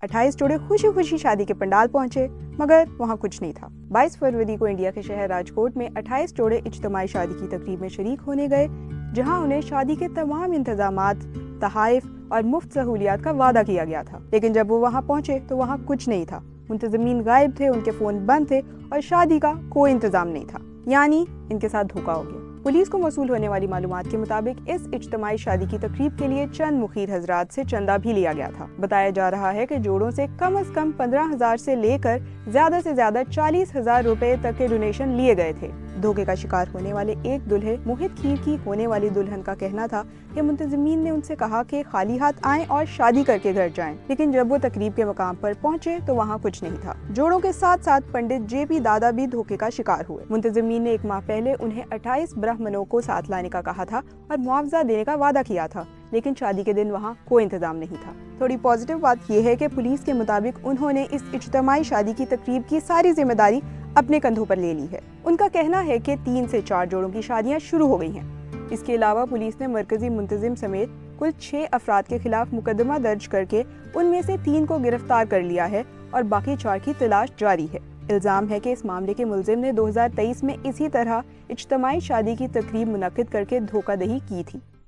28 जोड़े खुशी खुशी शादी के पंडाल पहुंचे, मगर वहां कुछ नहीं था। 22 फरवरी को इंडिया के शहर राजकोट में 28 जोड़े इज्तिमाई शादी की तकरीब में शरीक होने गए, जहां उन्हें शादी के तमाम इंतजामात, तहाइफ और मुफ्त सहूलियात का वादा किया गया था। लेकिन जब वो वहां पहुंचे तो वहां कुछ नहीं था। मुंतज़मीन गायब थे, उनके फोन बंद थे और शादी का कोई इंतजाम नहीं था। यानी इनके साथ धोखा हो गया। पुलिस को मौसूल होने वाली मालूमात के मुताबिक इस इज्तिमाई शादी की तकरीब के लिए चंद मुखीर हजरात से चंदा भी लिया गया था। बताया जा रहा है कि जोड़ों से कम 15,000 से लेकर ज्यादा से ज्यादा 40,000 रुपए तक के डोनेशन लिए गए थे। धोखे का शिकार होने वाले एक दुल्हे मोहित खीर की होने वाली दुल्हन का कहना था कि मुंतज़मीन ने उनसे कहा कि खाली हाथ आएं और शादी करके घर जाएं। लेकिन जब वो तकरीब के मकाम पर पहुंचे तो वहां कुछ नहीं था। जोड़ों के साथ साथ पंडित JP दादा भी धोखे का शिकार हुए। मुंतज़मीन ने 1 माह पहले उन्हें 28 ब्राह्मणों को साथ लाने का कहा था और मुआवजा देने का वादा किया था, लेकिन शादी के दिन वहाँ कोई इंतजाम नहीं था। थोड़ी पॉजिटिव बात यह है कि पुलिस के मुताबिक उन्होंने इस इज्तिमाई शादी की तकरीब की सारी जिम्मेदारी अपने कंधों पर ले ली है। उनका कहना है कि 3 से 4 जोड़ों की शादियां शुरू हो गई हैं। इसके अलावा पुलिस ने मरकजी मुंतजिम समेत कुल 6 अफराद के खिलाफ मुकदमा दर्ज करके उनमें से 3 को गिरफ्तार कर लिया है और बाकी 4 की तलाश जारी है। इल्जाम है कि इस मामले के मुलजिम ने 2023 में इसी तरह इज्तिमाई शादी की तकरीब मुनक्किद करके धोखाधड़ी की थी।